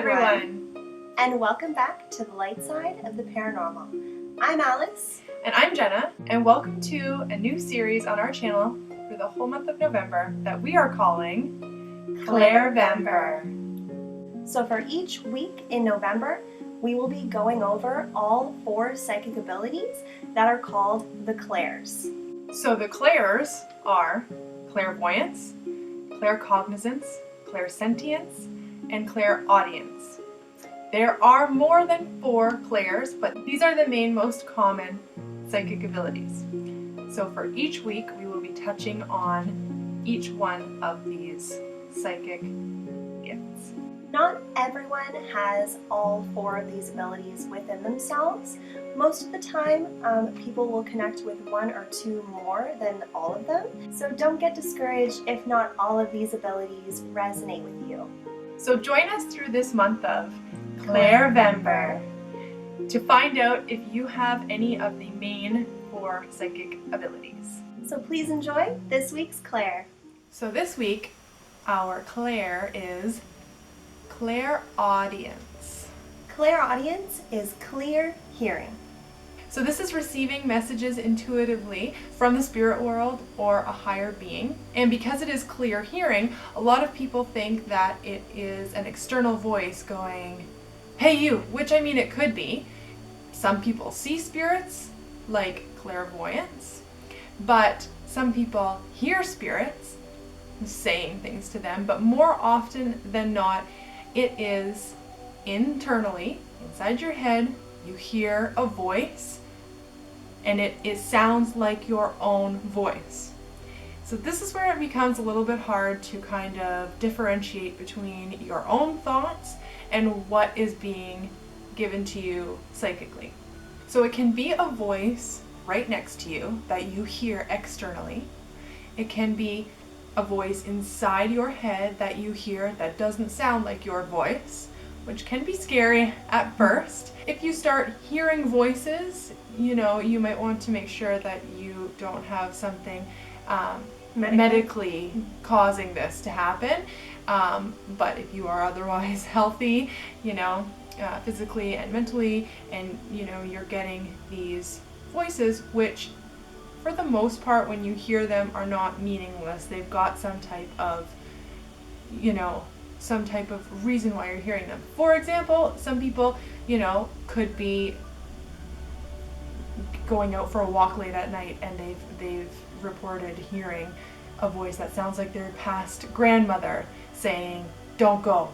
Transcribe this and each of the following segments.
everyone! And welcome back to the light side of the paranormal. I'm Alice. And I'm Jenna, and welcome to a new series on our channel for the whole month of November that we are calling Clairvember. So for each week in November, we will be going over all 4 psychic abilities that are called the clairs. So the clairs are clairvoyance, claircognizance, clairsentience, and clairaudience. There are more than 4 clairs, but these are the most common psychic abilities. So for each week, we will be touching on each one of these psychic gifts. Not everyone has all 4 of these abilities within themselves. Most of the time, people will connect with 1 or 2 more than all of them. So don't get discouraged if not all of these abilities resonate with you. So join us through this month of Clairvember to find out if you have any of the main 4 psychic abilities. So please enjoy this week's clair. So this week, our clair is clairaudience. Clairaudience is clear hearing. So this is receiving messages intuitively from the spirit world or a higher being. And because it is clear hearing, a lot of people think that it is an external voice going, "Hey you," which I mean it could be. Some people see spirits, like clairvoyance, but some people hear spirits saying things to them, but more often than not, it is internally, inside your head, you hear a voice, and it sounds like your own voice. So this is where it becomes a little bit hard to kind of differentiate between your own thoughts and what is being given to you psychically. So it can be a voice right next to you that you hear externally. It can be a voice inside your head that you hear that doesn't sound like your voice, which can be scary at first. If you start hearing voices, you might want to make sure that you don't have something medically causing this to happen. But if you are otherwise healthy, physically and mentally, and you're getting these voices, which for the most part, when you hear them, are not meaningless. They've got some type of, reason why you're hearing them. For example, some people, could be going out for a walk late at night and they've reported hearing a voice that sounds like their past grandmother saying, "Don't go,"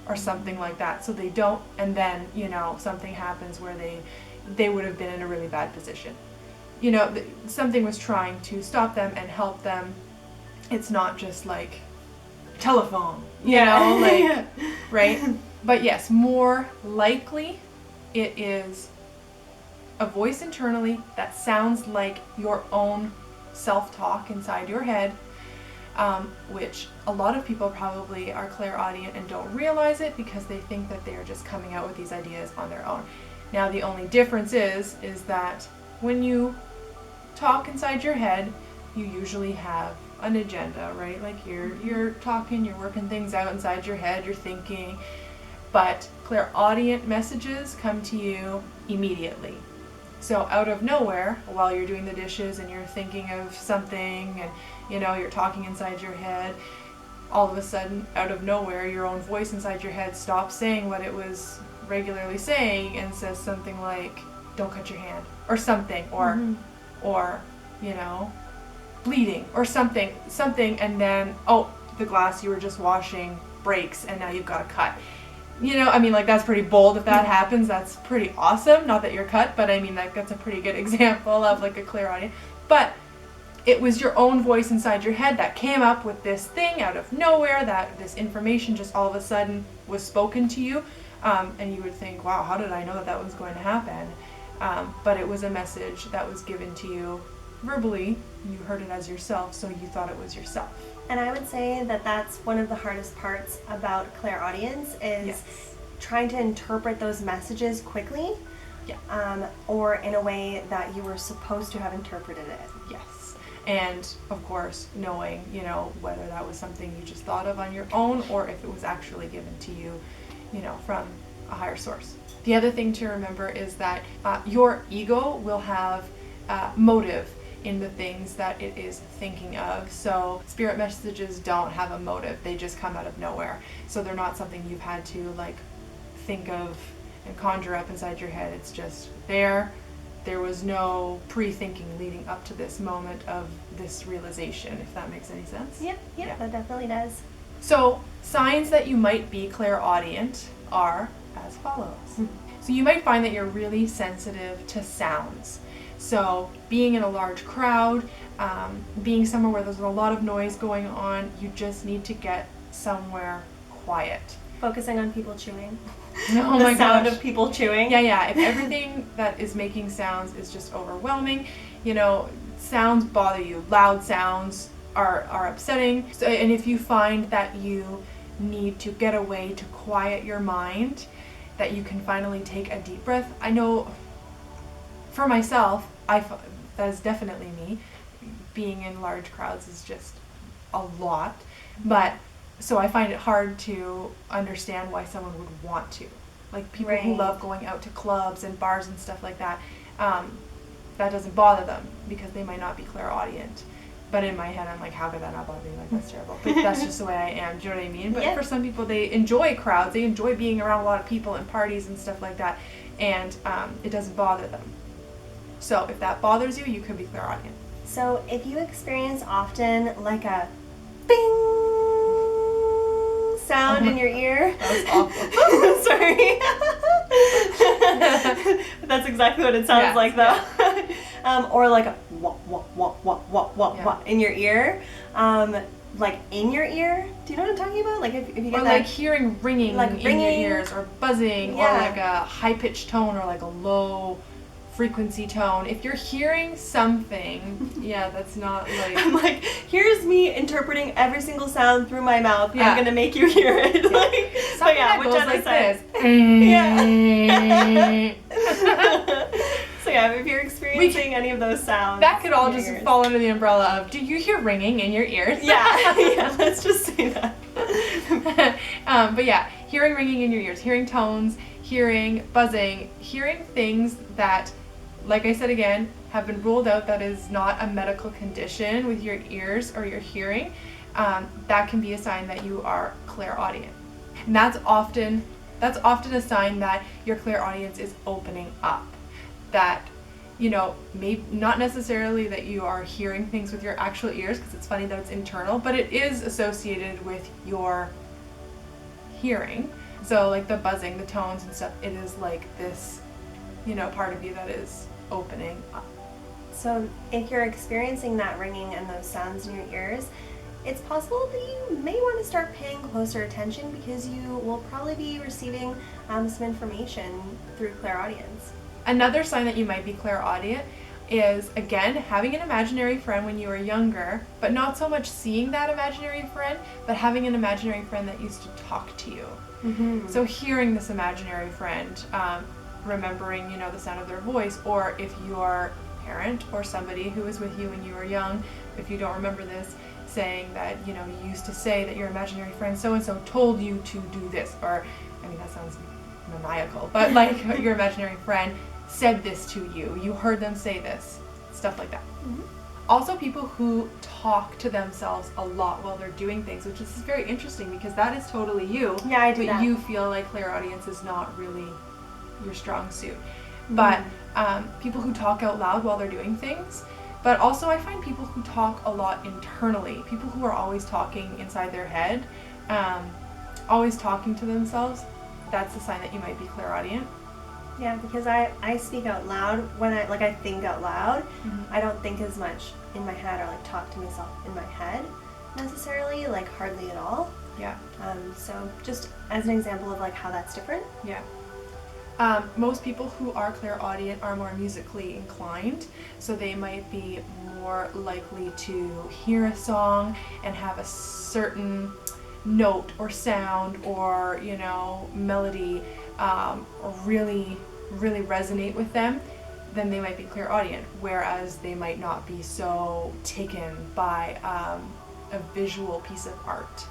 or something like that. So they don't, and then, something happens where they would have been in a really bad position. Something was trying to stop them and help them. It's not just like telephone, right? But yes, more likely it is a voice internally that sounds like your own self-talk inside your head, which a lot of people probably are clairaudient and don't realize it because they think that they are just coming out with these ideas on their own. Now the only difference is that when you talk inside your head, you usually have an agenda, right? Like you're talking, you're working things out inside your head, you're thinking, but clairaudient messages come to you immediately. So out of nowhere, while you're doing the dishes and you're thinking of something and you're talking inside your head, all of a sudden, out of nowhere, your own voice inside your head stops saying what it was regularly saying and says something like, "Don't cut your hand," or something, or bleeding, or something, and then, "Oh, the glass you were just washing breaks and now you've got a cut." That's pretty bold. If that happens, that's pretty awesome. Not that you're cut, but that's a pretty good example of like a clairaudient. But it was your own voice inside your head that came up with this thing out of nowhere, that this information just all of a sudden was spoken to you, and you would think, wow, how did I know that was going to happen? But it was a message that was given to you verbally. You heard it as yourself, so you thought it was yourself. And I would say that that's one of the hardest parts about clairaudience is trying to interpret those messages quickly, or in a way that you were supposed to have interpreted it. Yes. And of course, knowing, whether that was something you just thought of on your own or if it was actually given to you from a higher source. The other thing to remember is that your ego will have motive in the things that it is thinking of. So spirit messages don't have a motive. They just come out of nowhere. So they're not something you've had to like think of and conjure up inside your head. It's just there. There was no pre-thinking leading up to this moment of this realization, if that makes any sense. Yep, yeah. That definitely does. So signs that you might be clairaudient are as follows. So you might find that you're really sensitive to sounds. So being in a large crowd, being somewhere where there's a lot of noise going on, you just need to get somewhere quiet. Focusing on people chewing. Oh the my sound gosh. of people chewing. Yeah. If everything that is making sounds is just overwhelming, sounds bother you. Loud sounds are upsetting. So, and if you find that you need to get away to quiet your mind, that you can finally take a deep breath. I know for myself, that is definitely me. Being in large crowds is just a lot. But so I find it hard to understand why someone would want to. Like people who love going out to clubs and bars and stuff like that, that doesn't bother them because they might not be clairaudient. But in my head, I'm like, how could that not bother me? Like, that's terrible. But that's just the way I am. Do you know what I mean? But for some people, they enjoy crowds. They enjoy being around a lot of people and parties and stuff like that. And it doesn't bother them. So if that bothers you, you could be clairaudient. So if you experience often like a bing sound in your ear. That was awful. Sorry. That's exactly what it sounds like though. Or like a wah, wah, wah, wah, wah, wah, wah in your ear. Like in your ear. Do you know what I'm talking about? Like if you get or that, like hearing ringing in your ears, or buzzing, or like a high-pitched tone, or like a low frequency tone. If you're hearing something, that's not like... I'm like, here's me interpreting every single sound through my mouth. I'm gonna make you hear it. Like, something that goes like this. So if you're experiencing any of those sounds, that could all just fall under the umbrella of, do you hear ringing in your ears? Let's just say that. But hearing ringing in your ears, hearing tones, hearing buzzing, hearing things that, like I said again, have been ruled out that is not a medical condition with your ears or your hearing, that can be a sign that you are clairaudient. And that's often a sign that your clairaudience is opening up. That, maybe not necessarily that you are hearing things with your actual ears, because it's funny that it's internal, but it is associated with your hearing. So like the buzzing, the tones and stuff, it is like this, part of you that is opening up. So if you're experiencing that ringing and those sounds in your ears, it's possible that you may want to start paying closer attention, because you will probably be receiving some information through clairaudience. Another sign that you might be clairaudient is, again, having an imaginary friend when you were younger, but not so much seeing that imaginary friend, but having an imaginary friend that used to talk to you. Mm-hmm. So hearing this imaginary friend, remembering, the sound of their voice, or if your parent or somebody who was with you when you were young, if you don't remember this, saying that, you used to say that your imaginary friend so-and-so told you to do this, or, that sounds maniacal, but like your imaginary friend said this to you, you heard them say this, stuff like that. Mm-hmm. Also, people who talk to themselves a lot while they're doing things, which is very interesting because that is totally you. Yeah, I do but that. You feel like clairaudience is not really your strong suit. Mm-hmm. But people who talk out loud while they're doing things. But also I find people who talk a lot internally, people who are always talking inside their head, always talking to themselves, that's a sign that you might be clairaudient. Yeah, because I speak out loud when I think out loud. Mm-hmm. I don't think as much in my head or like talk to myself in my head necessarily, like hardly at all. Yeah. So just as an example of like how that's different. Yeah. Most people who are clairaudient are more musically inclined, so they might be more likely to hear a song and have a certain note or sound or melody really resonate with them. Then they might be clairaudient, whereas they might not be so taken by a visual piece of art.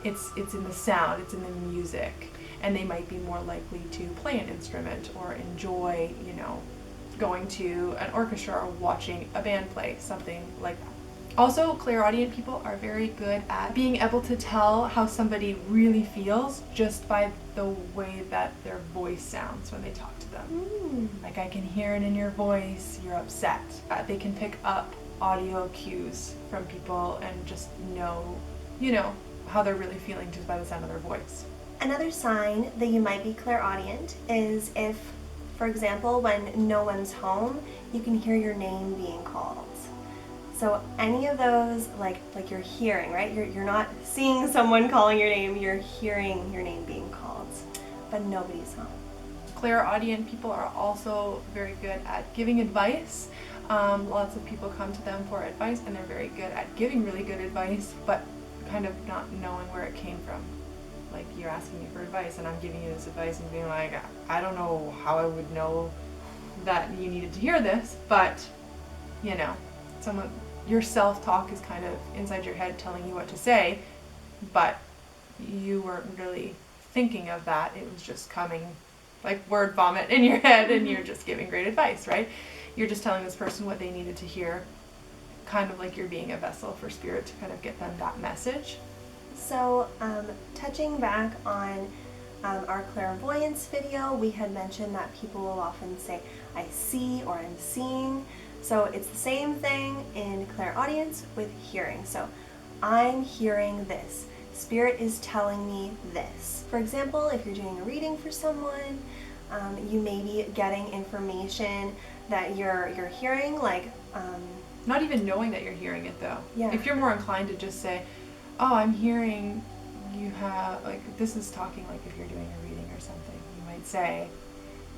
It's in the sound, it's in the music. and they might be more likely to play an instrument or enjoy, you know, going to an orchestra or watching a band play, something like that. Also, clairaudient people are very good at being able to tell how somebody really feels just by the way that their voice sounds when they talk to them. Like, I can hear it in your voice, you're upset. They can pick up audio cues from people and just know, you know, how they're really feeling just by the sound of their voice. Another sign that you might be clairaudient is if, for example, when no one's home, you can hear your name being called. So any of those, like you're hearing, right? You're not seeing someone calling your name, you're hearing your name being called, but nobody's home. Clairaudient people are also very good at giving advice. Lots of people come to them for advice, and they're very good at giving really good advice, but kind of not knowing where it came from. Like, you're asking me for advice, and I'm giving you this advice and being like, I don't know how I would know that you needed to hear this, but, you know, your self-talk is kind of inside your head telling you what to say, but you weren't really thinking of that. It was just coming like word vomit in your head, and you're just giving great advice, right? You're just telling this person what they needed to hear, kind of like you're being a vessel for spirit to kind of get them that message. So, touching back on our clairvoyance video, we had mentioned that people will often say, I see, or I'm seeing. So it's the same thing in clairaudience with hearing. So I'm hearing this. Spirit is telling me this. For example, if you're doing a reading for someone, you may be getting information that you're hearing, like not even knowing that you're hearing it though. Yeah. If you're more inclined to just say, oh, I'm hearing you have, like, this is talking like if you're doing a reading or something, you might say,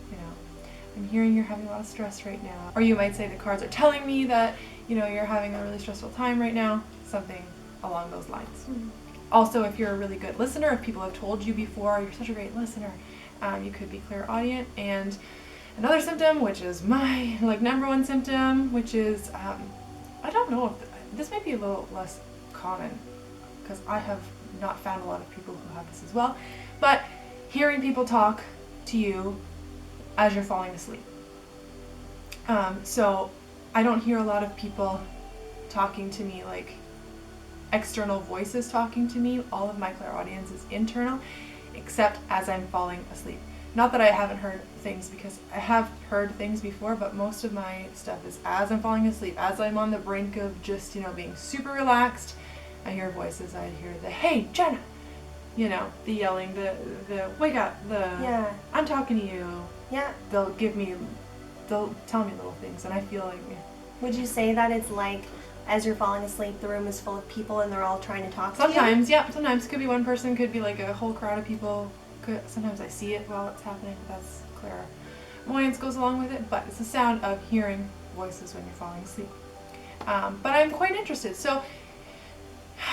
you know, I'm hearing you're having a lot of stress right now. Or you might say the cards are telling me that, you know, you're having a really stressful time right now. Something along those lines. Mm-hmm. Also, if you're a really good listener, if people have told you before, you're such a great listener, you could be clairaudient. And another symptom, which is my number one symptom, which is, I don't know if this might be a little less common, because I have not found a lot of people who have this as well, but hearing people talk to you as you're falling asleep. So I don't hear a lot of people talking to me, like external voices talking to me. All of my clairaudience is internal, except as I'm falling asleep. Not that I haven't heard things, because I have heard things before, but most of my stuff is as I'm falling asleep, as I'm on the brink of just, you know, being super relaxed. I hear voices. I hear the, hey, Jenna, you know, the yelling, the wake up, yeah, I'm talking to you. Yeah. They'll tell me little things, and I feel like, yeah. Would you say that it's like, as you're falling asleep, the room is full of people and they're all trying to talk to you? Sometimes, yeah. Sometimes it could be one person, could be like a whole crowd of people. Sometimes I see it while it's happening. That's clairvoyance goes along with it, but it's the sound of hearing voices when you're falling asleep. But I'm quite interested. So,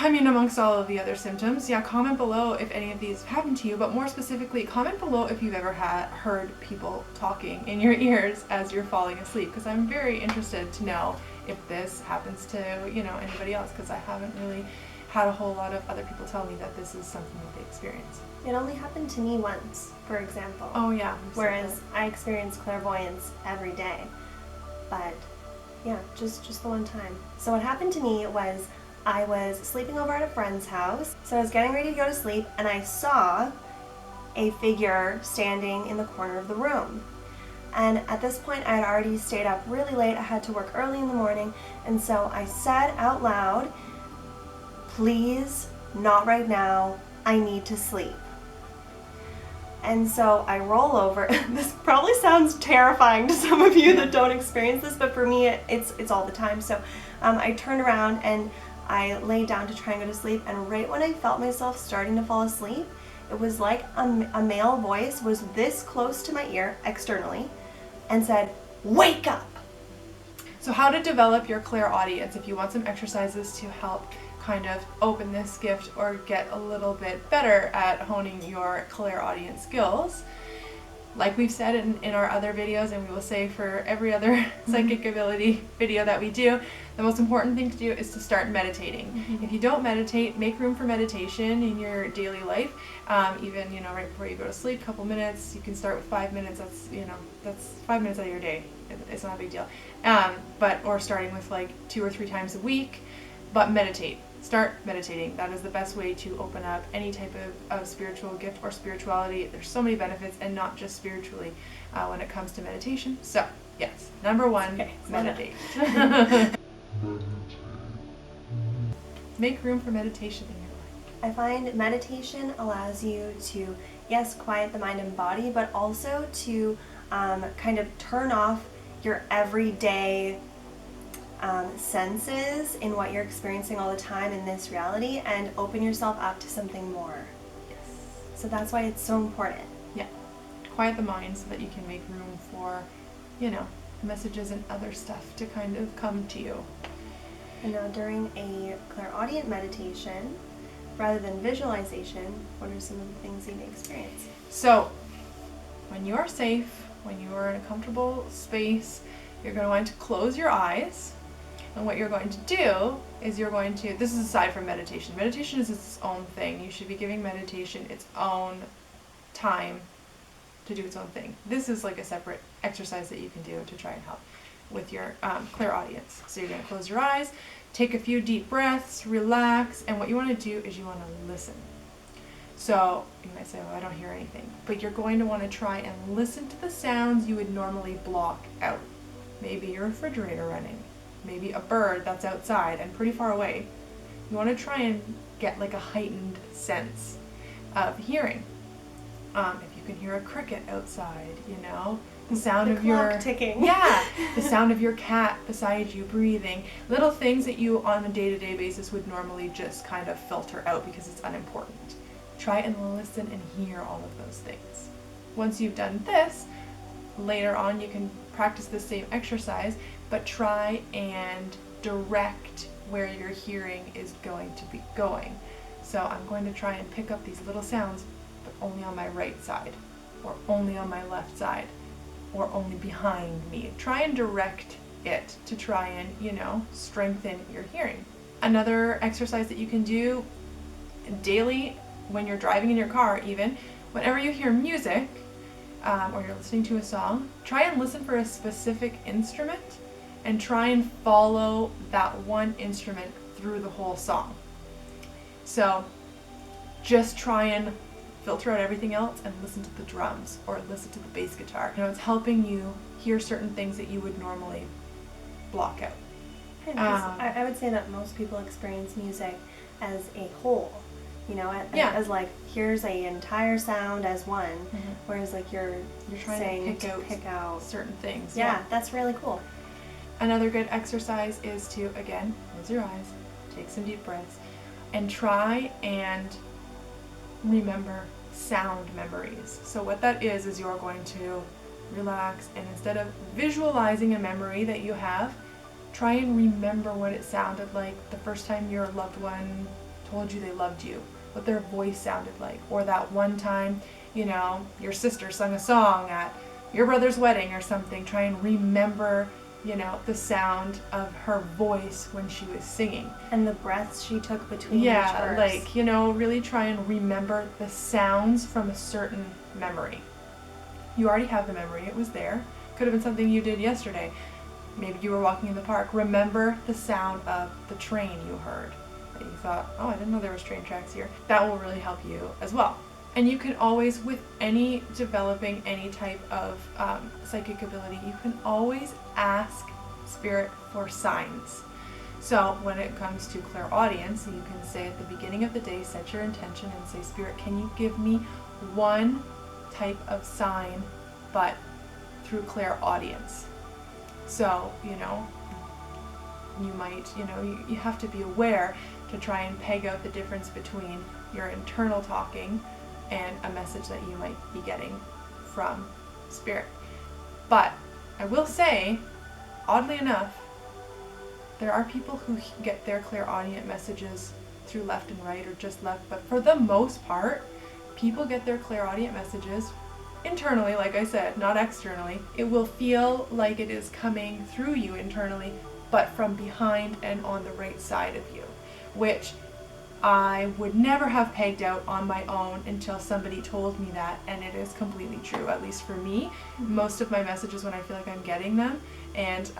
I mean, amongst all of the other symptoms, yeah, comment below if any of these happened to you, but more specifically, comment below if you've ever heard people talking in your ears as you're falling asleep, because I'm very interested to know if this happens to, you know, anybody else, because I haven't really had a whole lot of other people tell me that this is something that they experience. It only happened to me once, for example. Oh yeah. Whereas I experience clairvoyance every day. But yeah, just the one time. So what happened to me was, I was sleeping over at a friend's house. So I was getting ready to go to sleep, and I saw a figure standing in the corner of the room. And at this point, I had already stayed up really late. I had to work early in the morning. And so I said out loud, please, not right now. I need to sleep. And so I roll over. This probably sounds terrifying to some of you that don't experience this, but for me, it's all the time. So I turned around and I laid down to try and go to sleep. And right when I felt myself starting to fall asleep, it was like a male voice was this close to my ear externally and said, wake up. So how to develop your clairaudience, if you want some exercises to help kind of open this gift or get a little bit better at honing your clairaudience skills. Like we've said in our other videos, and we will say for every other psychic ability video that we do, The most important thing to do is to start meditating. If you don't meditate, make room for meditation in your daily life. Even, right before you go to sleep, a couple minutes. You can start with 5 minutes. That's 5 minutes out of your day. It's not a big deal. Or starting with like 2 or 3 times a week. But meditate. Start meditating. That is the best way to open up any type of spiritual gift or spirituality. There's so many benefits, and not just spiritually when it comes to meditation. So, yes, number 1, meditate. Make room for meditation in your life. I find meditation allows you to, yes, quiet the mind and body, but also to kind of turn off your everyday senses in what you're experiencing all the time in this reality, and open yourself up to something more. Yes. So that's why it's so important. Yeah. Quiet the mind so that you can make room for, messages and other stuff to kind of come to you. And now during a clairaudient meditation, rather than visualization, what are some of the things you may experience? So, when you are safe, when you are in a comfortable space, you're going to want to close your eyes. And what you're going to do is this is aside from meditation. Meditation is its own thing. You should be giving meditation its own time to do its own thing. This is like a separate exercise that you can do to try and help with your clairaudience. So you're going to close your eyes, take a few deep breaths, relax, and what you want to do is you want to listen. So you might say, I don't hear anything, but you're going to want to try and listen to the sounds you would normally block out. Maybe your refrigerator running, maybe a bird that's outside and pretty far away. You want to try and get like a heightened sense of hearing. If you can hear a cricket outside, the sound of your clock ticking. Yeah, the sound of your cat beside you breathing, little things that you on a day-to-day basis would normally just kind of filter out because it's unimportant. Try and listen and hear all of those things. Once you've done this, later on you can practice the same exercise, but try and direct where your hearing is going to be going. So I'm going to try and pick up these little sounds, but only on my right side, or only on my left side, or only behind me. Try and direct it to try and, strengthen your hearing. Another exercise that you can do daily when you're driving in your car, even, whenever you hear music, or you're listening to a song, try and listen for a specific instrument and try and follow that one instrument through the whole song. So just try and filter out everything else and listen to the drums or listen to the bass guitar. It's helping you hear certain things that you would normally block out. I would say that most people experience music as a whole. As like, here's an entire sound as one, whereas like you're trying to pick out certain things. Yeah, that's really cool. Another good exercise is to, again, close your eyes, take some deep breaths, and try and remember sound memories. So what that is you're going to relax, and instead of visualizing a memory that you have, try and remember what it sounded like the first time your loved one told you they loved you, what their voice sounded like, or that one time, your sister sung a song at your brother's wedding or something. Try and remember, the sound of her voice when she was singing. And the breaths she took between each verse. Really try and remember the sounds from a certain memory. You already have the memory, it was there. Could have been something you did yesterday. Maybe you were walking in the park. Remember the sound of the train you heard. That you thought, I didn't know there was train tracks here. That will really help you as well. And you can always, with developing any type of psychic ability, you can always ask Spirit for signs. So when it comes to clairaudience, you can say at the beginning of the day, set your intention and say, Spirit, can you give me one type of sign, but through clairaudience? So, you might, you have to be aware to try and peg out the difference between your internal talking and a message that you might be getting from Spirit. But I will say, oddly enough, there are people who get their clairaudient messages through left and right or just left, but for the most part, people get their clairaudient messages internally, like I said, not externally. It will feel like it is coming through you internally but from behind and on the right side of you, which I would never have pegged out on my own until somebody told me that, and it is completely true, at least for me. Most of my messages, when I feel like I'm getting them, and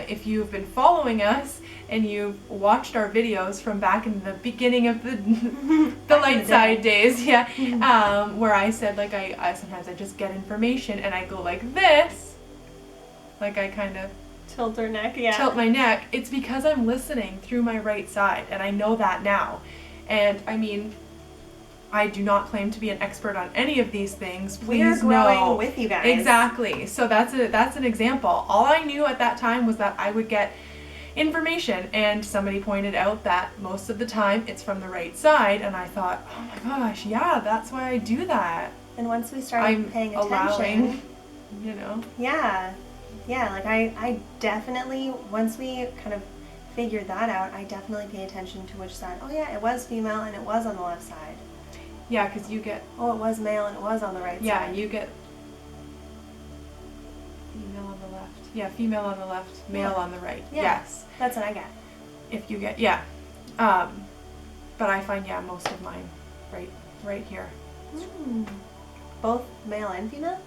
if you've been following us and you've watched our videos from back in the beginning of the the light side days, where I said like I sometimes I just get information and I go like this, like I kind of Tilt her neck, tilt my neck. It's because I'm listening through my right side, and I know that now. And I mean, I do not claim to be an expert on any of these things. Please We're growing know. with you guys. Exactly. So that's an example. All I knew at that time was that I would get information, and somebody pointed out that most of the time it's from the right side, and I thought, oh my gosh, yeah, that's why I do that. And once we started paying attention, allowing, you know. Yeah, like I definitely, once we kind of figured that out, I definitely pay attention to which side. Oh yeah, it was female and it was on the left side. Yeah, because you get... Oh, it was male and it was on the right side. Yeah, you get female on the left. Yeah, female on the left, male on the right. Yeah. Yes. That's what I get. If you get, but I find, most of mine right here. Both male and female?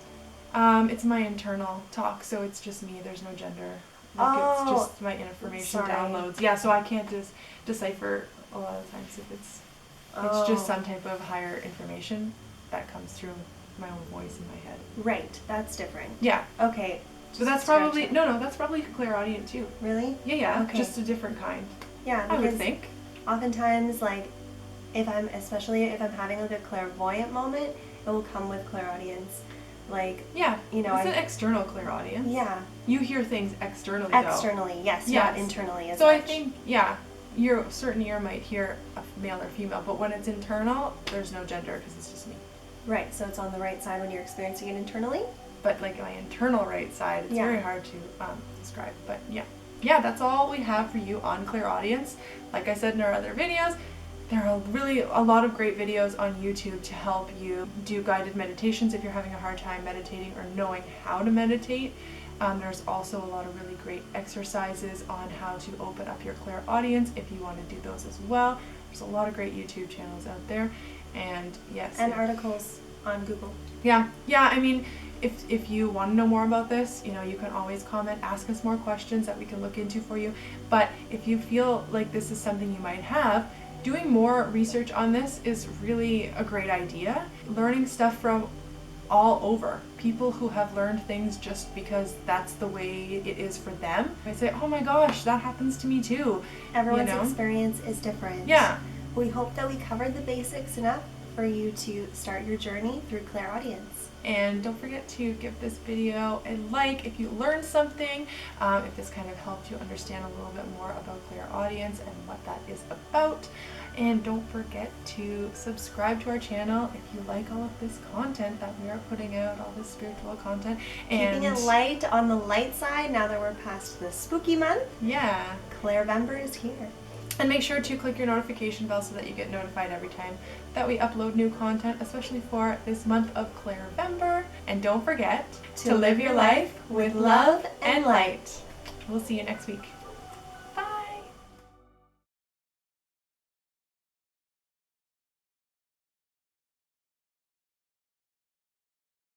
It's my internal talk, so it's just me. There's no gender. It's just my information downloads. Yeah, so I can't just decipher a lot of times if it's just some type of higher information that comes through my own voice in my head. Right, that's different. Yeah. Okay. So that's probably that's probably Clairaudience too. Really? Yeah. Okay. Just a different kind. Yeah, I would think. Oftentimes, like, especially if I'm having like a clairvoyant moment, it will come with Clairaudience. Like, you know, it's an external clairaudience. Yeah. You hear things externally, Externally, yes, not internally as so much. I think, your certain ear might hear a male or female, but when it's internal, there's no gender because it's just me. Right, so it's on the right side when you're experiencing it internally? But like my internal right side, it's very hard to describe. But yeah, that's all we have for you on Clairaudience. Like I said in our other videos, there are really a lot of great videos on YouTube to help you do guided meditations if you're having a hard time meditating or knowing how to meditate. There's also a lot of really great exercises on how to open up your clairaudience if you want to do those as well. There's a lot of great YouTube channels out there, and and articles on Google. Yeah, I mean, if you want to know more about this, you can always comment, ask us more questions that we can look into for you. But if you feel like this is something you might have, doing more research on this is really a great idea. Learning stuff from all over. People who have learned things just because that's the way it is for them. I say, oh my gosh, that happens to me too. Everyone's experience is different. Yeah. We hope that we covered the basics enough for you to start your journey through Clairaudience. And don't forget to give this video a like if you learned something, if this kind of helped you understand a little bit more about Clairaudience and what that is about. And don't forget to subscribe to our channel if you like all of this content that we are putting out, all this spiritual content. And keeping it light on the light side now that we're past the spooky month. Yeah. Clairvember is here. And make sure to click your notification bell so that you get notified every time that we upload new content, especially for this month of Clairvember. And don't forget to live your life with love and light. We'll see you next week.